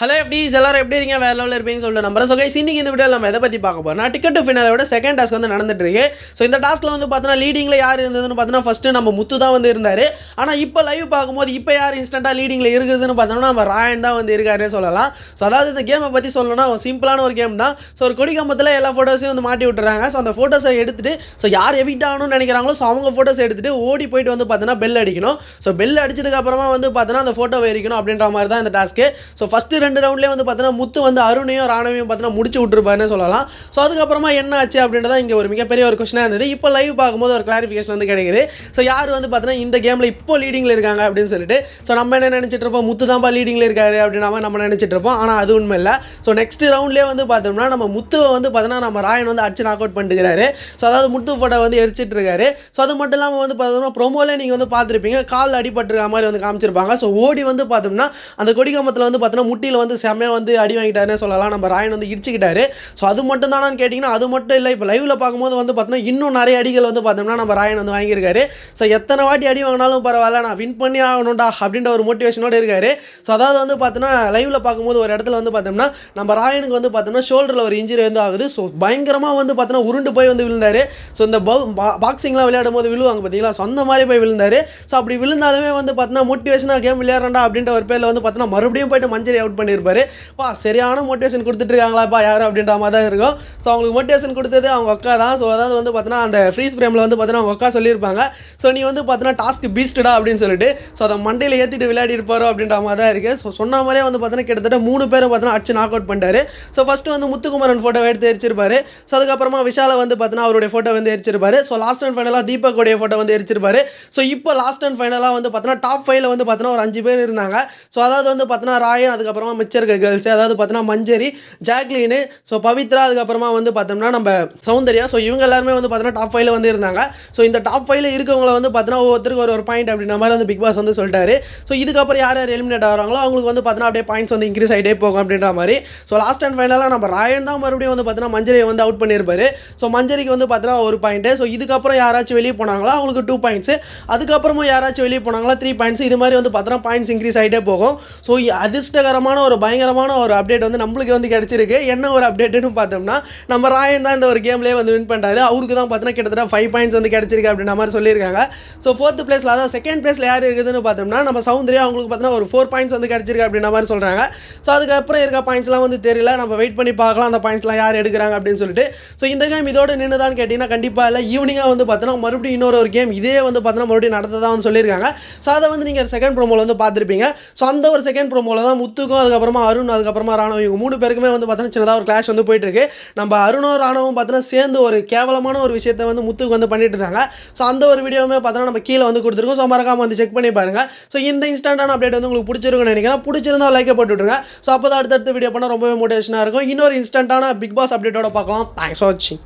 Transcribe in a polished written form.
Hello எப்படிஸ் எல்லாரும் எப்படி இருக்கீங்க வேறு லெவலில் இருப்பீங்கன்னு சொல்லிட்டு நம்புறேன். ஸோ கைஸ் இன்னைக்கு இந்த வீடியோவில் நம்ம எதை பற்றி பார்க்க போகிறோம்னா டிக்கெட் டு ஃபினாலோட செகண்ட் டாஸ்க் வந்து நடந்துட்டு இருக்கு. ஸோ இந்த டாஸ்க்கில் வந்து பார்த்தீங்கன்னா லீடிங்கில் யார் இருந்ததுன்னு பார்த்தீங்கன்னா ஃபஸ்ட்டு நம்ம முத்து தான் வந்து இருந்தார். ஆனால் இப்போ லைவ் பார்க்கும்போது இப்போ யார் இன்ஸ்டண்ட்டாக லீடிங்கில் இருக்குதுன்னு பார்த்தோம்னா நம்ம ராயன் தான் வந்து இருக்காருன்னு சொல்லலாம். ஸோ அதாவது இந்த கேமை பற்றி சொல்லணும்னா சிம்பிளான ஒரு கேம் தான். ஸோ ஒரு கொடி கம்பத்தில் எல்லா ஃபோட்டோஸையும் வந்து மாட்டி விட்டுறாங்க. ஸோ அந்த ஃபோட்டோஸை எடுத்துட்டு ஸோ யார் எவிட் ஆகணும்னு நினைக்கிறாங்களோ ஸோ அவங்க ஃபோட்டோஸ் எடுத்துட்டு ஓடி போயிட்டு வந்து பார்த்தீங்கன்னா பெல் அடிக்கணும். ஸோ பெல் அடிச்சதுக்கு அப்புறமா வந்து பார்த்தீங்கன்னா அந்த ஃபோட்டோவை எரிக்கணும் அப்படின்ற மாதிரி தான் இந்த டாஸ்க்கு. ஸோ ஃபஸ்ட்டு 2 ரவுண்ட்லேயே வந்து பார்த்தீங்கன்னா முத்து வந்து அருணையும் ராணவையும் பார்த்தீங்கன்னா முடிச்சு விட்டுருப்பாருன்னு சொல்லலாம். ஸோ அதுக்கப்புறமா என்ன ஆச்சு அப்படின்றத இங்கே ஒரு மிகப்பெரிய ஒரு கொஸ்டினாக இருந்தது. இப்போ லைவ் பார்க்கும்போது ஒரு கிளாரிஃபிகேஷன் வந்து கிடைக்குது. ஸோ யார் வந்து பார்த்தீங்கன்னா இந்த கேமில் இப்போ லீடிங்கில் இருக்காங்க அப்படின்னு சொல்லிட்டு ஸோ நம்ம என்ன நினச்சிட்டு இருப்போம், முத்து தான்ப்பா லீடிங்கில் இருக்காரு அப்படின்னா நம்ம நினச்சிட்டு இருப்போம். ஆனால் அது உண்மை இல்லை. ஸோ நெக்ஸ்ட் ரவுண்ட்லேயே வந்து பார்த்தோம்னா நம்ம முத்துவை வந்து பார்த்தீங்கன்னா நம்ம ராயன் வந்து அடிச்சு நாக் அவுட் பண்ணிட்டுருக்காரு. ஸோ அதாவது முத்து ஃபோட்டோ வந்து எரிச்சிட்டு இருக்காரு. ஸோ அது மட்டும் இல்லாமல் வந்து பார்த்தோம்னா ப்ரோமோலே நீங்கள் வந்து பார்த்துருப்பீங்க, கால் அடிபட்டுருக்க மாதிரி வந்து காமிச்சிருப்பாங்க. ஸோ ஓடி வந்து பார்த்தோம்னா அந்த கொடிக்கம்பத்தில் வந்து பார்த்தோன்னா முட்டியில் வந்து செம்மையாக வந்து அடி வாங்கிட்டாருன்னு சொல்லலாம். நம்ம ராயன் வந்து இடிச்சுக்கிட்டாரு. ஸோ அது மட்டும் தானான்னு கேட்டிங்கன்னா அது மட்டும் இல்லை. இப்போ லைவில் பார்க்கும்போது வந்து பார்த்தோன்னா இன்னும் நிறைய அடிகள் வந்து பார்த்தோம்னா நம்ம ராயன் வந்து வாங்கியிருக்காரு. ஸோ எத்தனை வாட்டி அடி வாங்கினாலும் பரவாயில்ல, நான் வின் பண்ணி ஆகணும்டா அப்படின்ற ஒரு மோட்டிவேஷனோடு இருக்காரு. ஸோ அதாவது வந்து பார்த்தோன்னா லைவில் பார்க்கும்போது ஒரு இடத்துல வந்து பார்த்தோம்னா நம்ம ராயனுக்கு வந்து பார்த்தோம்னா ஷோல்டரில் ஒரு இன்ஜுரி வந்து ஆகுது. ஸோ பயங்கரமாக வந்து பார்த்தோன்னா உருண்டு போய் வந்து விழுந்தார். ஸோ இந்த பாக்ஸிங்லாம் விளையாடும் போது விழுவாங்க பார்த்தீங்களா, ஸோ அந்த மாதிரி போய் விழுந்தார். ஸோ அப்படி விழுந்தாலுமே வந்து பார்த்தோன்னா மோட்டிவேஷனாக கேம் விளையாடுறா அப்படின்ற ஒரு பேரில் வந்து பார்த்தோன்னா மறுபடியும் போய்ட்டு மஞ்சரி அவுட் பண்ணியிருப்பார். சரியான மோட்டிவேஷன் கொடுத்துட்டு இருக்காங்களாப்பா யாரும் அப்படின்ற மாதிரி தான் இருக்கும். ஸோ அவங்களுக்கு மோட்டிவேஷன் கொடுத்தது அவங்க அக்கா தான். ஸோ அதாவது வந்து பார்த்தீங்கன்னா அந்த ஃப்ரீஸ் ஃப்ரேமில் வந்து பார்த்தீங்கன்னா அவங்க அக்கா சொல்லியிருப்பாங்க, ஸோ நீ வந்து பார்த்தீங்கன்னா டாஸ்க் பீஸ்டா அப்படின்னு சொல்லிட்டு ஸோ அதை மண்டையில் ஏற்றிட்டு விளையாடி இருப்பாரோ அப்படின்ற மாதிரி தான் இருக்குது. ஸோ சொன்ன மாதிரியே வந்து பார்த்தீங்கன்னா கிட்டத்தட்ட 3 பேரும் பார்த்தீங்கன்னா அடிச்சு நாக் அவுட் பண்ணிட்டாரு. ஸோ ஃபஸ்ட்டு வந்து முத்துக்குமரன் ஃபோட்டோ எடுத்து எரிச்சிருப்பாரு. ஸோ அதுக்கப்புறமா விஷாலை வந்து பார்த்தீங்கன்னா அவருடைய ஃபோட்டோ வந்து எரிச்சிருப்பாரு. ஸோ லாஸ்ட் அண்ட் ஃபைனலாக தீபக்குடைய ஃபோட்டோ வந்து எரிச்சிருப்பாரு. ஸோ இப்போ லாஸ்ட் அண்ட் ஃபைனலாக வந்து பார்த்தீங்கன்னா டாப் 5ல வந்து பார்த்தீங்கன்னா ஒரு 5 பேர் இருந்தாங்க. ஸோ அதாவது வந்து பார்த்தீங்கன்னா ராயன், அதுக்கப்புறமா மிச்சர் கேர்ள்ஸ், அதாவது பார்த்தீங்கன்னா மஞ்சரி, ஜாக்லின், ஸோ பவித்ரா, அதுக்கப்புறமா வந்து பார்த்தோம்னா நம்ம சௌந்தர்யா. ஸோ இவங்க எல்லாருமே வந்து பார்த்தீங்கன்னா டாப் 5ல வந்து இருந்தாங்க. ஸோ இந்த டாப் 5ல இருக்கவங்களை வந்து பார்த்தீங்கன்னா ஒவ்வொருத்தருக்கு ஒரு பாயிண்ட் அப்படின்ற மாதிரி வந்து பிக் பாஸ் வந்து சொல்லிட்டாரு. ஸோ இதுக்கப்புறம் யார் யார் எலிமினேட் ஆகிறாங்களோ அவங்களுக்கு வந்து பார்த்தீங்கன்னா அப்படியே பாயிண்ட்ஸ் வந்து இன்க்ரீஸ் ஆகிட்டே போகும் அப்படின்ற மாதிரி. ஸோ லாஸ்ட் அண்ட் ஃபைனலாக நம்ம ராயன் தான் மறுபடியும் வந்து பார்த்தீங்கன்னா மஞ்சரியை வந்து அவுட் பண்ணியிருப்பாரு. ஸோ மஞ்சரிக்கு வந்து பார்த்தீங்கன்னா ஒரு பாயிண்ட்டு. ஸோ இதுக்கப்புறம் யாராச்சும் வெளியே போனாங்களோ அவங்களுக்கு 2 பாயிண்ட்ஸ், அதுக்கப்புறமா யாராச்சும் வெளியே போனாங்களா 3 பாயிண்ட்ஸ். இது மாதிரி வந்து பார்த்தீங்கன்னா பாயிண்ட்ஸ் இன்க்ரீஸ் ஆகிட்டே போகும். ஸோ அதிர்ஷ்டகரமான ஒரு பயங்கரமான ஒரு அப்டேட் வந்து நம்மளுக்கு வந்து கிடச்சிருக்கு. என்ன ஒரு அப்டேட்டுன்னு பார்த்தோம்னா நம்ம ராயன் தான் இந்த ஒரு கேம்லேயே வந்து வின் பண்ணுறாரு. அவருக்கு தான் பார்த்தீங்கன்னா கிட்டத்தட்ட 5 பாயிண்ட்ஸ் வந்து கிடச்சிருக்கு அப்படின்ற மாதிரி சொல்லியிருக்காங்க. ஸோ 4th பிளேஸில், அதாவது செகண்ட் பிளேஸில் யார் இருக்குதுன்னு பார்த்தோம்னா நம்ம சௌந்தர்யா, அவங்களுக்கு பார்த்தீங்கன்னா ஒரு 4 பாயிண்ட்ஸ் வந்து கிடச்சிருக்கு அப்படின்ற மாதிரி சொல்கிறாங்க. ஸோ அதுக்கப்புறம் இருக்க பாயிண்ட்ஸ்லாம் வந்து தெரியல, நம்ம வெயிட் பண்ணி பார்க்கலாம் அந்த பாயிண்ட்ஸ்லாம் யார் எடுக்கிறாங்க அப்படின்னு சொல்லிட்டு. ஸோ இந்த கேம் இதோட நின்றுதான்னு கேட்டிங்கன்னா கண்டிப்பாக இல்லை. ஈவினிங்காக வந்து பார்த்தீங்கன்னா மறுபடியும் இன்னொரு ஒரு கேம் இதே வந்து பார்த்தீங்கன்னா மறுபடியும் நடத்ததான் வந்து சொல்லியிருக்காங்க. ஸோ அதை வந்து நீங்கள் செகண்ட் ப்ரோமோவில் வந்து பார்த்துருப்பீங்க. ஸோ அந்த ஒரு செகண்ட் ப்ரோமோவில் தான் முத்துக்கும், அதுக்கப்புறமா அருண், அதுக்கப்புறமா ராணவ், இவங்க 3 பேருக்குமே வந்து பார்த்தீங்கன்னா சின்னதாக ஒரு கிளாஷ் வந்து போயிட்டு இருக்கு. நம்ம அருணும் ராணவும் பார்த்தீங்கன்னா சேர்ந்து ஒரு கேவலமான ஒரு விஷயத்தை வந்து முத்துக்கு வந்து பண்ணிட்டு இருந்தாங்க. ஸோ அந்த ஒரு வீடியோவுமே பார்த்தீங்கன்னா நம்ம கீழே வந்து கொடுத்துருக்கோம். ஸோ மறக்காம வந்து செக் பண்ணி பாருங்க. ஸோ இந்த இன்ஸ்டன்டான அப்டேட் வந்து உங்களுக்கு பிடிச்சிருக்குன்னு நினைக்கிறேன். பிடிச்சிருந்தா லைக்கை போட்டு விட்டுருங்க. ஸோ அப்போ தான் அடுத்தடுத்த வீடியோ பண்ணால் ரொம்பவே மோட்டிவேஷனாக இருக்கும். இன்னொரு இன்ஸ்டன்டான பிக் பாஸ் அப்டேட்டோட பார்க்கலாம். தேங்க்ஸ் ஃபார் வாட்சிங்.